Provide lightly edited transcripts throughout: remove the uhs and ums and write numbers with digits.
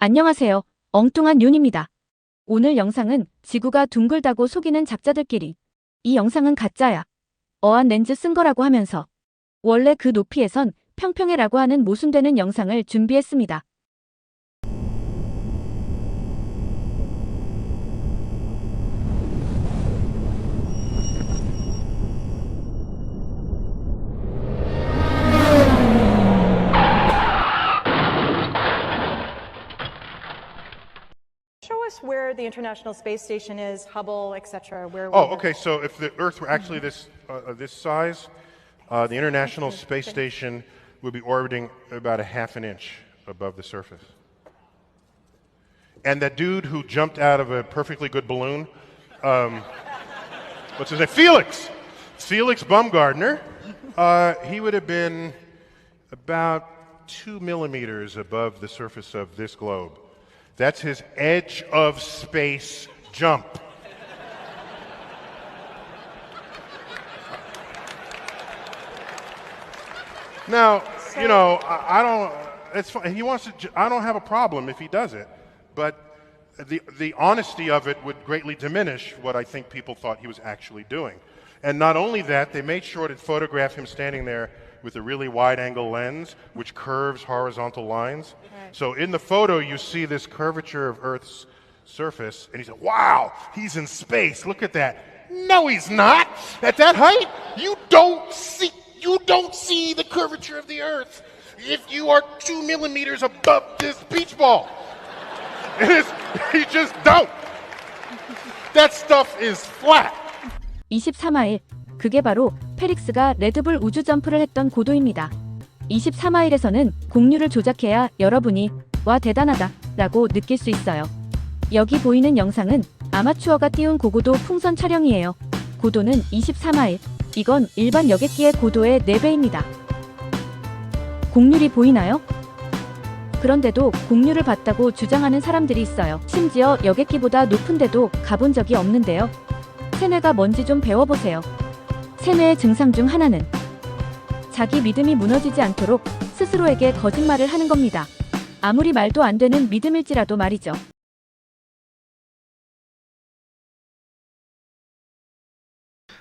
안녕하세요. 엉뚱한 윤입니다. 오늘 영상은 지구가 둥글다고 속이는 작자들끼리 이 영상은 가짜야. 어안 렌즈 쓴 거라고 하면서 원래 그 높이에선 평평해라고 하는 모순되는 영상을 준비했습니다. Show us where the International Space Station is, Hubble, etc. Oh, okay. So if the Earth were actually this size, the International Space Station would be orbiting about a half an inch above the surface. And that dude who jumped out of a perfectly good balloon, what's his name? Felix Baumgartner. He would have been about 2 millimeters above the surface of this globe. That's his edge of space jump. Now, you know, I don't. It's fine. He wants to. I don't have a problem if he does it, but the honesty of it would greatly diminish what I think people thought he was actually doing. And not only that, they made sure to photograph him standing there with a really wide-angle lens, which curves horizontal lines. Right. So in the photo, you see this curvature of Earth's surface, and he said, "Wow, he's in space. Look at that." No, he's not. At that height, you don't see the curvature of the Earth if you are 2 millimeters above this beach ball. You just don't. That stuff is flat. 24마일. 그게 바로 페릭스가 레드불 우주 점프를 했던 고도입니다. 24마일에서는 공률을 조작해야 여러분이 와 대단하다 라고 느낄 수 있어요. 여기 보이는 영상은 아마추어가 띄운 고고도 풍선 촬영이에요. 고도는 24마일. 이건 일반 여객기의 고도의 4배입니다. 공률이 보이나요? 그런데도 공률을 봤다고 주장하는 사람들이 있어요. 심지어 여객기보다 높은데도 가본 적이 없는데요. 세뇌가 뭔지 좀 배워보세요. 세뇌의 증상 중 하나는 자기 믿음이 무너지지 않도록 스스로에게 거짓말을 하는 겁니다. 아무리 말도 안 되는 믿음일지라도 말이죠.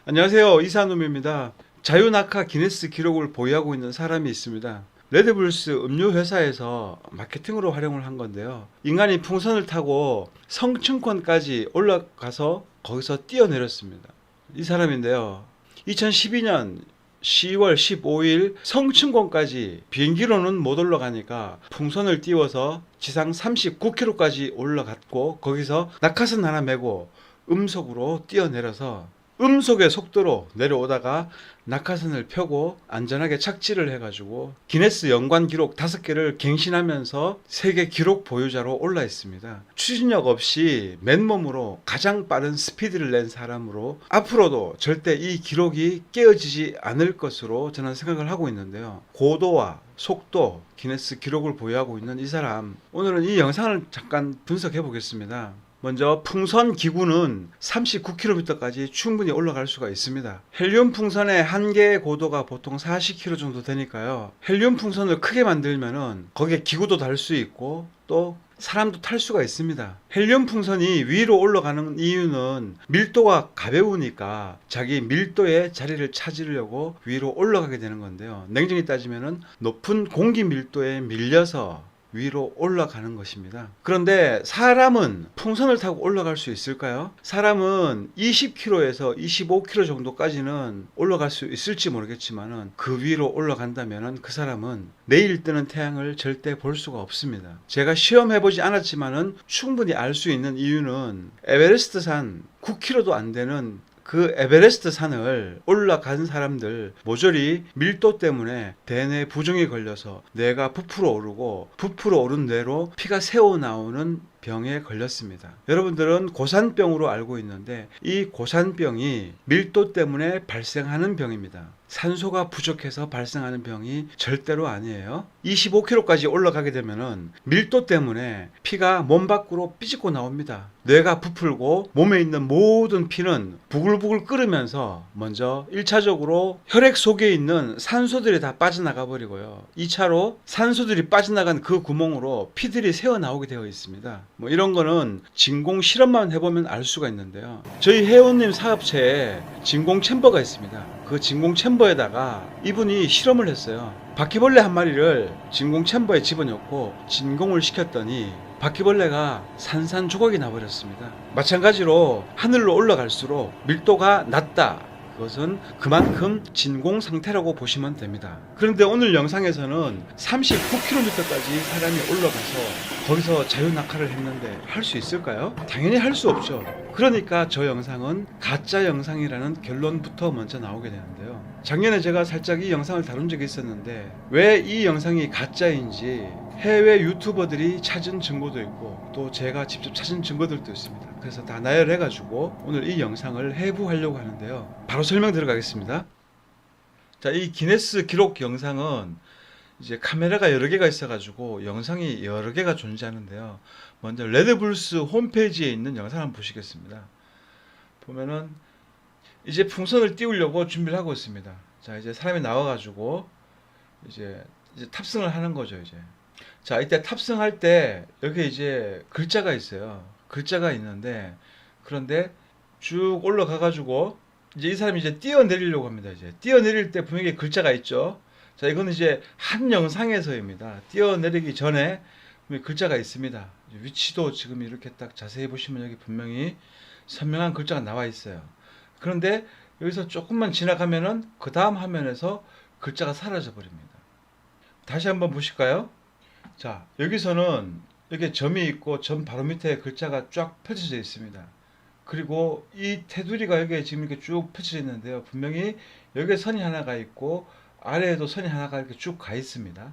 안녕하세요. 이산우입니다. 자유낙하 기네스 기록을 보유하고 있는 사람이 있습니다. 레드불스 음료 회사에서 마케팅으로 활용을 한 건데요. 인간이 풍선을 타고 성층권까지 올라가서 거기서 뛰어내렸습니다. 이 사람인데요. 2012년 10월 15일 성층권까지 비행기로는 못 올라가니까 풍선을 띄워서 지상 39km까지 올라갔고 거기서 낙하산 하나 메고 음속으로 뛰어내려서 음속의 속도로 내려오다가 낙하산을 펴고 안전하게 착지를 해가지고 기네스 연관 기록 5개를 갱신하면서 세계 기록 보유자로 올라 있습니다. 추진력 없이 맨몸으로 가장 빠른 스피드를 낸 사람으로 앞으로도 절대 이 기록이 깨어지지 않을 것으로 저는 생각을 하고 있는데요. 고도와 속도 기네스 기록을 보유하고 있는 이 사람, 오늘은 이 영상을 잠깐 분석해 보겠습니다. 먼저 풍선 기구는 39km까지 충분히 올라갈 수가 있습니다. 헬륨 풍선의 한 개의 고도가 보통 40km 정도 되니까요. 헬륨 풍선을 크게 만들면은 거기에 기구도 달 수 있고 또 사람도 탈 수가 있습니다. 헬륨 풍선이 위로 올라가는 이유는 밀도가 가벼우니까 자기 밀도의 자리를 찾으려고 위로 올라가게 되는 건데요. 냉정히 따지면은 높은 공기 밀도에 밀려서 위로 올라가는 것입니다. 그런데 사람은 풍선을 타고 올라갈 수 있을까요? 사람은 20km에서 25km 정도까지는 올라갈 수 있을지 모르겠지만은 그 위로 올라간다면은 그 사람은 내일 뜨는 태양을 절대 볼 수가 없습니다. 제가 시험해보지 않았지만은 충분히 알 수 있는 이유는 에베레스트 산 9km도 안 되는 그 에베레스트 산을 올라간 사람들 모조리 밀도 때문에 대뇌 부종이 걸려서 뇌가 부풀어 오르고 부풀어 오른 뇌로 피가 새어 나오는 병에 걸렸습니다. 여러분들은 고산병으로 알고 있는데 이 고산병이 밀도 때문에 발생하는 병입니다. 산소가 부족해서 발생하는 병이 절대로 아니에요. 25kg까지 올라가게 되면은 밀도 때문에 피가 몸 밖으로 삐집고 나옵니다. 뇌가 부풀고 몸에 있는 모든 피는 부글부글 끓으면서 먼저 1차적으로 혈액 속에 있는 산소들이 다 빠져나가 버리고요. 2차로 산소들이 빠져나간 그 구멍으로 피들이 새어나오게 되어 있습니다. 뭐 이런 거는 진공 실험만 해보면 알 수가 있는데요. 저희 회원님 사업체에 진공 챔버가 있습니다. 그 진공 챔버에다가 이분이 실험을 했어요. 바퀴벌레 한 마리를 진공 챔버에 집어넣고 진공을 시켰더니 바퀴벌레가 산산조각이 나버렸습니다. 마찬가지로 하늘로 올라갈수록 밀도가 낮다. 그것은 그만큼 진공 상태라고 보시면 됩니다. 그런데 오늘 영상에서는 39km까지 사람이 올라가서 거기서 자유낙하를 했는데 할 수 있을까요? 당연히 할 수 없죠. 그러니까 저 영상은 가짜 영상이라는 결론부터 먼저 나오게 되는데요. 작년에 제가 살짝 이 영상을 다룬 적이 있었는데 왜 이 영상이 가짜인지 해외 유튜버들이 찾은 증거도 있고 또 제가 직접 찾은 증거들도 있습니다. 그래서 다 나열해가지고 오늘 이 영상을 해부하려고 하는데요. 바로 설명 들어가겠습니다. 자, 이 기네스 기록 영상은 이제 카메라가 여러 개가 있어가지고 영상이 여러 개가 존재하는데요. 먼저 레드불스 홈페이지에 있는 영상을 한번 보시겠습니다. 보면은 이제 풍선을 띄우려고 준비를 하고 있습니다. 자, 이제 사람이 나와가지고 이제 탑승을 하는 거죠. 이제 자, 이때 탑승할 때 여기 이제 글자가 있어요. 글자가 있는데 그런데 쭉 올라가가지고 이제 이 사람이 이제 뛰어내리려고 합니다. 이제 뛰어내릴 때 분명히 글자가 있죠. 자, 이거는 이제 한 영상에서입니다. 뛰어내리기 전에 글자가 있습니다. 위치도 지금 이렇게 딱 자세히 보시면 여기 분명히 선명한 글자가 나와 있어요. 그런데 여기서 조금만 지나가면은 그 다음 화면에서 글자가 사라져 버립니다. 다시 한번 보실까요? 자, 여기서는 이렇게 점이 있고 점 바로 밑에 글자가 쫙 펼쳐져 있습니다. 그리고 이 테두리가 여기에 지금 이렇게 쭉 펼쳐져 있는데요. 분명히 여기에 선이 하나가 있고 아래에도 선이 하나가 이렇게 쭉 가 있습니다.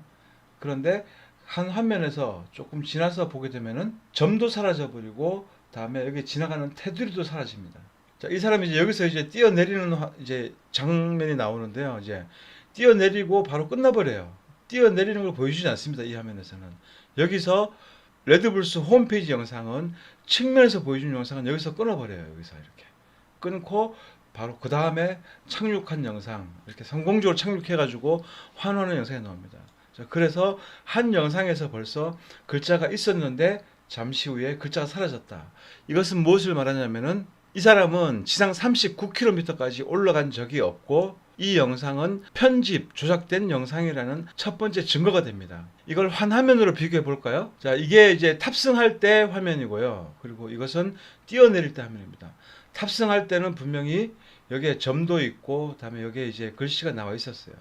그런데 한 화면에서 조금 지나서 보게 되면은 점도 사라져 버리고 다음에 여기 지나가는 테두리도 사라집니다. 자, 이 사람이 이제 여기서 이제 뛰어내리는 이제 장면이 나오는데요. 이제 뛰어내리고 바로 끝나버려요. 뛰어내리는 걸 보여주지 않습니다. 이 화면에서는. 여기서 레드불스 홈페이지 영상은 측면에서 보여주는 영상은 여기서 끊어버려요. 여기서 이렇게 끊고 바로 그 다음에 착륙한 영상 이렇게 성공적으로 착륙해가지고 환호하는 영상이 나옵니다. 자, 그래서 한 영상에서 벌써 글자가 있었는데 잠시 후에 글자가 사라졌다. 이것은 무엇을 말하냐면은 이 사람은 지상 39km까지 올라간 적이 없고 이 영상은 편집, 조작된 영상이라는 첫 번째 증거가 됩니다. 이걸 한 화면으로 비교해 볼까요? 자, 이게 이제 탑승할 때 화면이고요. 그리고 이것은 뛰어내릴 때 화면입니다. 탑승할 때는 분명히 여기에 점도 있고 다음에 여기에 이제 글씨가 나와 있었어요.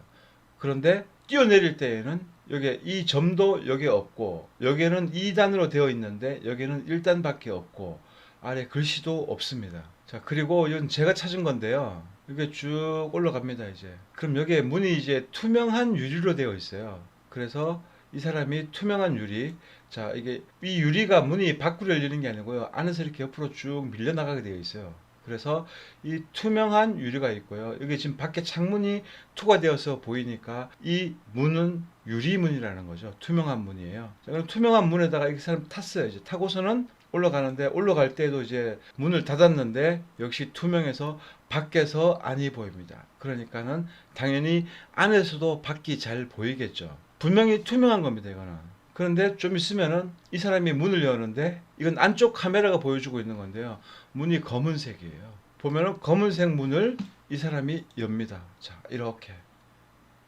그런데 뛰어내릴 때에는 여기에 이 점도 여기에 없고 여기에는 2단으로 되어 있는데 여기에는 1단밖에 없고 아래 글씨도 없습니다. 자, 그리고 이건 제가 찾은 건데요. 이게 쭉 올라갑니다. 이제 그럼 여기에 문이 이제 투명한 유리로 되어 있어요. 그래서 이 사람이 투명한 유리, 자, 이게 이 유리가 문이 밖으로 열리는 게 아니고요, 안에서 이렇게 옆으로 쭉 밀려나가게 되어 있어요. 그래서 이 투명한 유리가 있고요, 여기 지금 밖에 창문이 투과되어서 보이니까 이 문은 유리문이라는 거죠. 투명한 문이에요. 자, 그럼 투명한 문에다가 이 사람 탔어요. 이제 타고서는 올라가는데 올라갈 때도 이제 문을 닫았는데 역시 투명해서 밖에서 안이 보입니다. 그러니까는 당연히 안에서도 밖이 잘 보이겠죠. 분명히 투명한 겁니다, 이거는. 그런데 좀 있으면은 이 사람이 문을 여는데 이건 안쪽 카메라가 보여주고 있는 건데요. 문이 검은색이에요. 보면은 검은색 문을 이 사람이 엽니다. 자, 이렇게.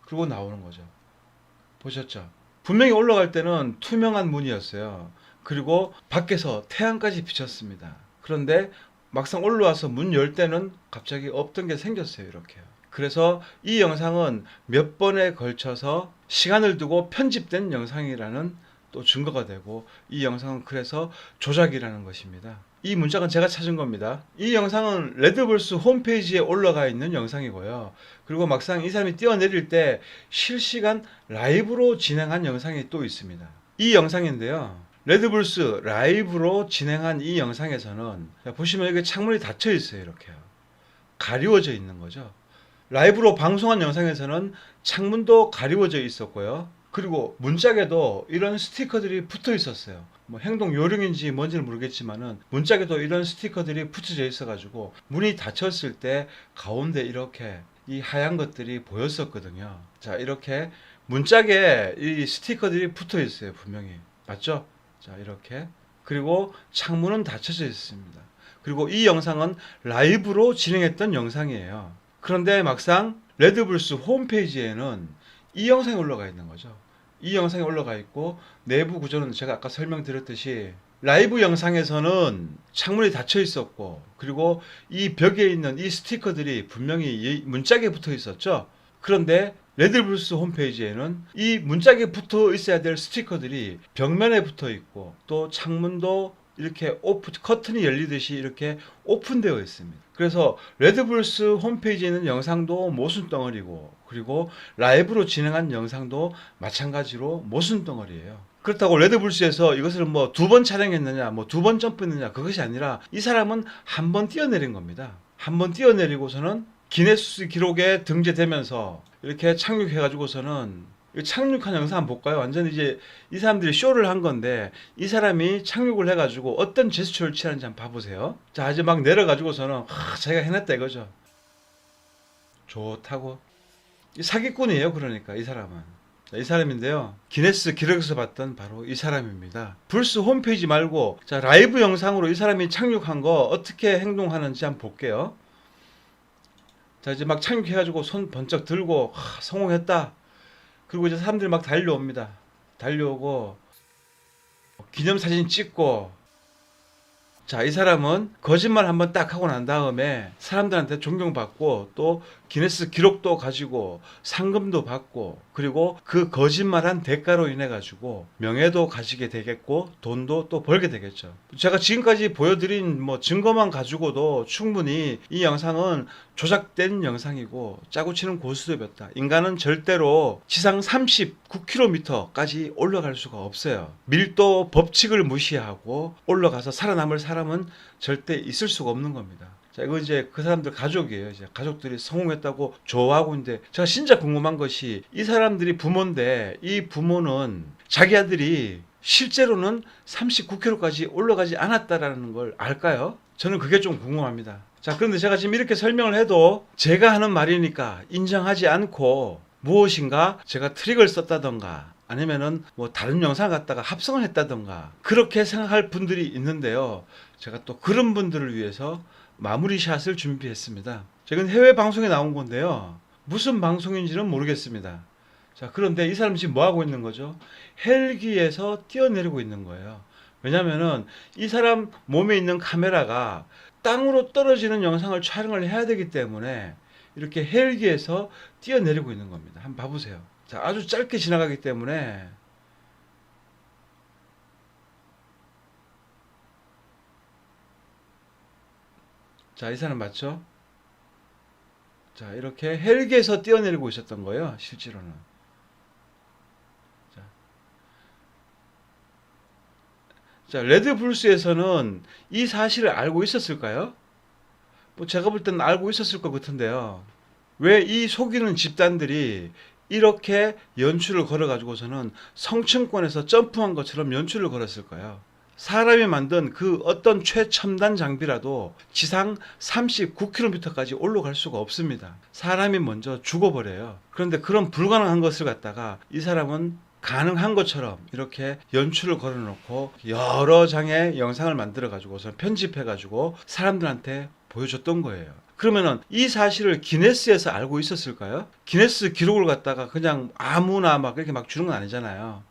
그리고 나오는 거죠. 보셨죠? 분명히 올라갈 때는 투명한 문이었어요. 그리고 밖에서 태양까지 비쳤습니다. 그런데 막상 올라와서 문 열 때는 갑자기 없던 게 생겼어요. 이렇게요. 그래서 이 영상은 몇 번에 걸쳐서 시간을 두고 편집된 영상이라는 또 증거가 되고, 이 영상은 그래서 조작이라는 것입니다. 이 문장은 제가 찾은 겁니다. 이 영상은 레드불스 홈페이지에 올라가 있는 영상이고요. 그리고 막상 이 사람이 뛰어내릴 때 실시간 라이브로 진행한 영상이 또 있습니다. 이 영상인데요, 레드불스 라이브로 진행한 이 영상에서는 보시면 여기 창문이 닫혀 있어요. 이렇게요. 가리워져 있는 거죠. 라이브로 방송한 영상에서는 창문도 가리워져 있었고요. 그리고 문짝에도 이런 스티커들이 붙어 있었어요. 뭐 행동 요령인지 뭔지는 모르겠지만은 문짝에도 이런 스티커들이 붙여져 있어가지고 문이 닫혔을 때 가운데 이렇게 이 하얀 것들이 보였었거든요. 자, 이렇게 문짝에 이 스티커들이 붙어 있어요. 분명히. 맞죠? 자, 이렇게. 그리고 창문은 닫혀져 있습니다. 그리고 이 영상은 라이브로 진행했던 영상이에요. 그런데 막상 레드불스 홈페이지에는 이 영상이 올라가 있는 거죠. 이 영상이 올라가 있고 내부 구조는 제가 아까 설명드렸듯이 라이브 영상에서는 창문이 닫혀 있었고 그리고 이 벽에 있는 이 스티커들이 분명히 이 문짝에 붙어 있었죠. 그런데 레드불스 홈페이지에는 이 문짝에 붙어 있어야 될 스티커들이 벽면에 붙어 있고 또 창문도 이렇게 커튼이 열리듯이 이렇게 오픈되어 있습니다. 그래서 레드불스 홈페이지에 있는 영상도 모순덩어리고 그리고 라이브로 진행한 영상도 마찬가지로 모순덩어리예요. 그렇다고 레드불스에서 이것을 뭐 2번 촬영했느냐 뭐 2번 점프했느냐 그것이 아니라 이 사람은 한 번 뛰어내린 겁니다. 한 번 뛰어내리고서는 기네스 기록에 등재되면서 이렇게 착륙해가지고서는 착륙한 영상 한번 볼까요? 완전 이제 이 사람들이 쇼를 한 건데 이 사람이 착륙을 해가지고 어떤 제스처를 취하는지 한번 봐보세요. 자, 이제 막 내려가지고서는 자기가 해냈다 이거죠. 좋다고. 사기꾼이에요. 그러니까 이 사람은. 자, 이 사람인데요. 기네스 기록에서 봤던 바로 이 사람입니다. 불스 홈페이지 말고 자 라이브 영상으로 이 사람이 착륙한 거 어떻게 행동하는지 한번 볼게요. 자, 이제 막 착륙해가지고 손 번쩍 들고 성공했다. 그리고 이제 사람들이 막 달려옵니다. 달려오고 기념사진 찍고 자, 이 사람은 거짓말 한번 딱 하고 난 다음에 사람들한테 존경받고 또 기네스 기록도 가지고 상금도 받고 그리고 그 거짓말한 대가로 인해 가지고 명예도 가지게 되겠고 돈도 또 벌게 되겠죠. 제가 지금까지 보여드린 뭐 증거만 가지고도 충분히 이 영상은 조작된 영상이고 짜고 치는 고스톱이었다. 인간은 절대로 지상 39km까지 올라갈 수가 없어요. 밀도 법칙을 무시하고 올라가서 살아남을 사람은 절대 있을 수가 없는 겁니다. 자, 이거 이제 그 사람들 가족이에요. 이제 가족들이 성공했다고 좋아하고 있는데 제가 진짜 궁금한 것이 이 사람들이 부모인데 이 부모는 자기 아들이 실제로는 39km까지 올라가지 않았다라는 걸 알까요? 저는 그게 좀 궁금합니다. 자, 그런데 제가 지금 이렇게 설명을 해도 제가 하는 말이니까 인정하지 않고 무엇인가 제가 트릭을 썼다던가 아니면은 뭐 다른 영상 갖다가 합성을 했다던가 그렇게 생각할 분들이 있는데요. 제가 또 그런 분들을 위해서 마무리 샷을 준비했습니다. 이건 해외 방송에 나온 건데요. 무슨 방송인지는 모르겠습니다. 자, 그런데 이 사람 지금 뭐 하고 있는 거죠? 헬기에서 뛰어내리고 있는 거예요. 왜냐면은 이 사람 몸에 있는 카메라가 땅으로 떨어지는 영상을 촬영을 해야 되기 때문에 이렇게 헬기에서 뛰어내리고 있는 겁니다. 한번 봐보세요. 자, 아주 짧게 지나가기 때문에 자, 이 사람 맞죠? 자, 이렇게 헬기에서 뛰어내리고 있었던 거예요. 실제로는. 자, 레드불스에서는 이 사실을 알고 있었을까요? 뭐 제가 볼 때는 알고 있었을 것 같은데요. 왜 이 속이는 집단들이 이렇게 연출을 걸어가지고서는 성층권에서 점프한 것처럼 연출을 걸었을까요? 사람이 만든 그 어떤 최첨단 장비라도 지상 39km까지 올라갈 수가 없습니다. 사람이 먼저 죽어버려요. 그런데 그런 불가능한 것을 갖다가 이 사람은 가능한 것처럼 이렇게 연출을 걸어놓고 여러 장의 영상을 만들어 가지고서 편집해 가지고 사람들한테 보여줬던 거예요. 그러면은 이 사실을 기네스에서 알고 있었을까요? 기네스 기록을 갖다가 그냥 아무나 막 이렇게 막 주는 건 아니잖아요.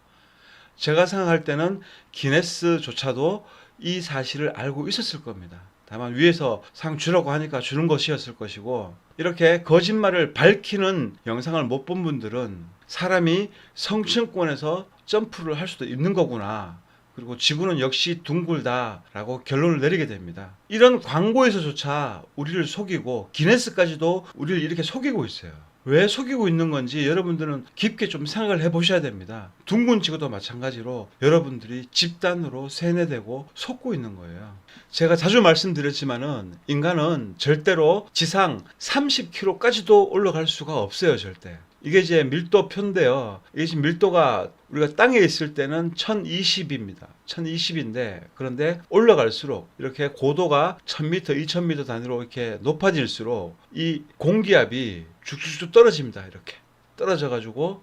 제가 생각할 때는 기네스조차도 이 사실을 알고 있었을 겁니다. 다만 위에서 상 주라고 하니까 주는 것이었을 것이고 이렇게 거짓말을 밝히는 영상을 못 본 분들은 사람이 성층권에서 점프를 할 수도 있는 거구나. 그리고 지구는 역시 둥글다라고 결론을 내리게 됩니다. 이런 광고에서조차 우리를 속이고 기네스까지도 우리를 이렇게 속이고 있어요. 왜 속이고 있는 건지 여러분들은 깊게 좀 생각을 해보셔야 됩니다. 둥근지구도 마찬가지로 여러분들이 집단으로 세뇌되고 속고 있는 거예요. 제가 자주 말씀드렸지만은 인간은 절대로 지상 30km까지도 올라갈 수가 없어요, 절대. 이게 이제 밀도표인데요. 이게 지금 밀도가 우리가 땅에 있을 때는 1020입니다. 1020인데 그런데 올라갈수록 이렇게 고도가 1000m, 2000m 단위로 이렇게 높아질수록 이 공기압이 쭉쭉쭉 떨어집니다. 이렇게 떨어져 가지고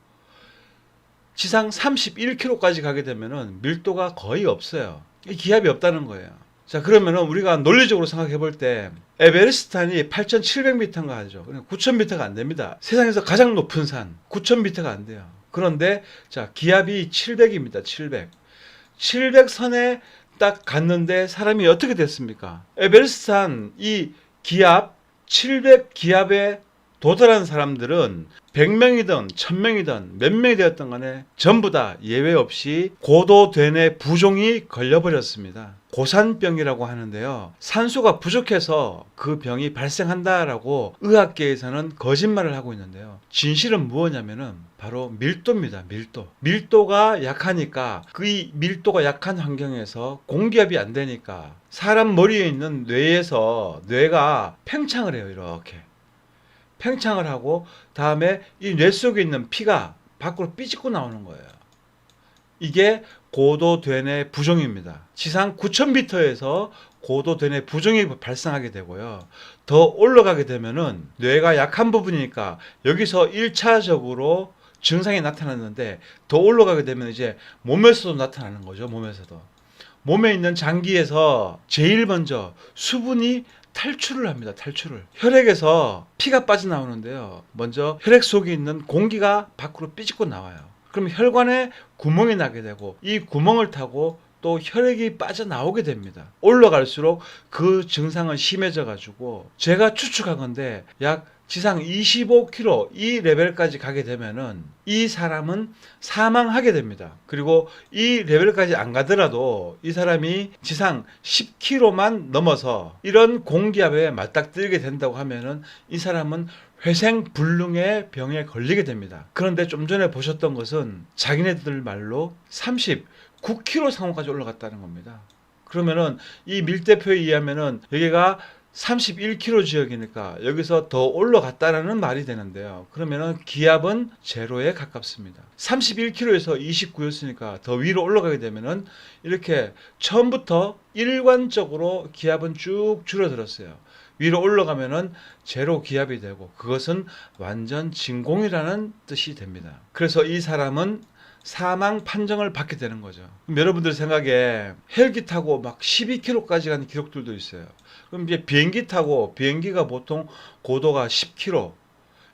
지상 31km까지 가게 되면은 밀도가 거의 없어요. 기압이 없다는 거예요. 자, 그러면은 우리가 논리적으로 생각해 볼 때 에베레스트산이 8,700m인가 하죠. 9,000m가 안 됩니다. 세상에서 가장 높은 산 9,000m가 안 돼요. 그런데 자, 기압이 700입니다. 700. 700선에 딱 갔는데 사람이 어떻게 됐습니까? 에베레스트산 이 기압 700 기압에 도달한 사람들은 100명이든 1000명이든 몇 명이 되었던 간에 전부 다 예외 없이 고도되뇌 부종이 걸려버렸습니다. 고산병이라고 하는데요. 산소가 부족해서 그 병이 발생한다라고 의학계에서는 거짓말을 하고 있는데요. 진실은 무엇냐면은 바로 밀도입니다. 밀도. 밀도가 약하니까 그 밀도가 약한 환경에서 공기압이 안 되니까 사람 머리에 있는 뇌에서 뇌가 팽창을 해요. 이렇게. 팽창을 하고 다음에 이 뇌 속에 있는 피가 밖으로 삐집고 나오는 거예요. 이게 고도되뇌 부종입니다. 지상 9,000m에서 고도되뇌 부종이 발생하게 되고요. 더 올라가게 되면은 뇌가 약한 부분이니까 여기서 1차적으로 증상이 나타났는데 더 올라가게 되면 이제 몸에서도 나타나는 거죠. 몸에서도. 몸에 있는 장기에서 제일 먼저 수분이 탈출을 합니다. 탈출을. 혈액에서 피가 빠져나오는데요. 먼저 혈액 속에 있는 공기가 밖으로 삐집고 나와요. 그럼 혈관에 구멍이 나게 되고 이 구멍을 타고 또 혈액이 빠져나오게 됩니다. 올라갈수록 그 증상은 심해져 가지고 제가 추측한 건데 약 지상 25km 이 레벨까지 가게 되면은 이 사람은 사망하게 됩니다. 그리고 이 레벨까지 안 가더라도 이 사람이 지상 10km만 넘어서 이런 공기압에 맞닥뜨리게 된다고 하면은 이 사람은 회생불능의 병에 걸리게 됩니다. 그런데 좀 전에 보셨던 것은 자기네들 말로 39km 상호까지 올라갔다는 겁니다. 그러면은 이 밀대표에 의하면은 여기가 31km 지역이니까 여기서 더 올라갔다라는 말이 되는데요. 그러면은 기압은 제로에 가깝습니다. 31km에서 29였으니까 더 위로 올라가게 되면은 이렇게 처음부터 일관적으로 기압은 쭉 줄어들었어요. 위로 올라가면은 제로 기압이 되고 그것은 완전 진공이라는 뜻이 됩니다. 그래서 이 사람은 사망 판정을 받게 되는 거죠. 그럼 여러분들 생각에 헬기 타고 막 12km까지 가는 기록들도 있어요. 그럼 이제 비행기 타고 비행기가 보통 고도가 10km,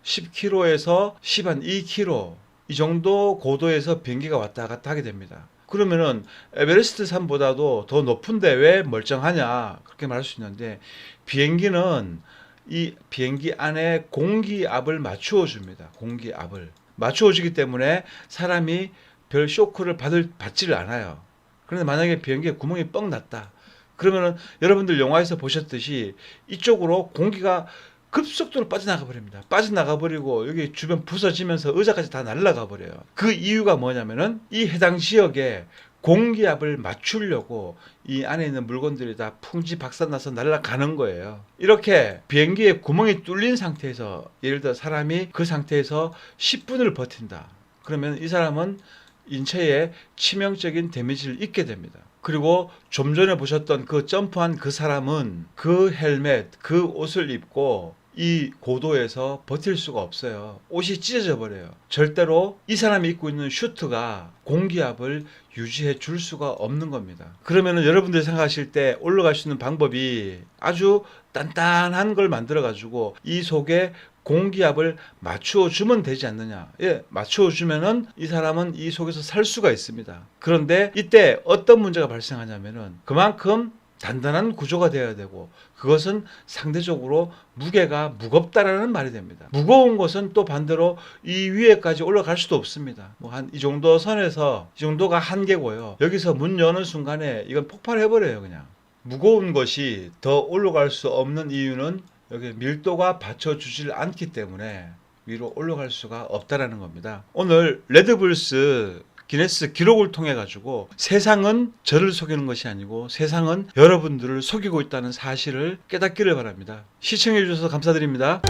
10km에서 10한 2km 이 정도 고도에서 비행기가 왔다 갔다 하게 됩니다. 그러면은 에베레스트 산보다도 더 높은데 왜 멀쩡하냐 그렇게 말할 수 있는데 비행기는 이 비행기 안에 공기압을 맞추어 줍니다. 공기압을 맞추어 주기 때문에 사람이 별 쇼크를 받지를 않아요. 그런데 만약에 비행기에 구멍이 뻥 났다. 그러면은 여러분들 영화에서 보셨듯이 이쪽으로 공기가 급속도로 빠져나가 버립니다. 빠져나가 버리고 여기 주변 부서지면서 의자까지 다 날아가 버려요. 그 이유가 뭐냐면은 이 해당 지역에 공기압을 맞추려고 이 안에 있는 물건들이 다 풍지박산나서 날아가는 거예요. 이렇게 비행기에 구멍이 뚫린 상태에서 예를 들어 사람이 그 상태에서 10분을 버틴다. 그러면 이 사람은 인체에 치명적인 데미지를 입게 됩니다. 그리고 좀 전에 보셨던 그 점프한 그 사람은 그 헬멧, 그 옷을 입고 이 고도에서 버틸 수가 없어요. 옷이 찢어져 버려요. 절대로 이 사람이 입고 있는 슈트가 공기압을 유지해 줄 수가 없는 겁니다. 그러면은 여러분들이 생각하실 때 올라갈 수 있는 방법이 아주 단단한 걸 만들어 가지고 이 속에 공기압을 맞추어 주면 되지 않느냐. 예, 맞추어 주면은 이 사람은 이 속에서 살 수가 있습니다. 그런데 이때 어떤 문제가 발생하냐면은 그만큼 단단한 구조가 되어야 되고 그것은 상대적으로 무게가 무겁다라는 말이 됩니다. 무거운 것은 또 반대로 이 위에까지 올라갈 수도 없습니다. 뭐 한 이 정도 선에서 이 정도가 한계고요. 여기서 문 여는 순간에 이건 폭발해 버려요, 그냥. 무거운 것이 더 올라갈 수 없는 이유는 여기 밀도가 받쳐주질 않기 때문에 위로 올라갈 수가 없다라는 겁니다. 오늘 레드불스 기네스 기록을 통해 가지고 세상은 저를 속이는 것이 아니고 세상은 여러분들을 속이고 있다는 사실을 깨닫기를 바랍니다. 시청해 주셔서 감사드립니다.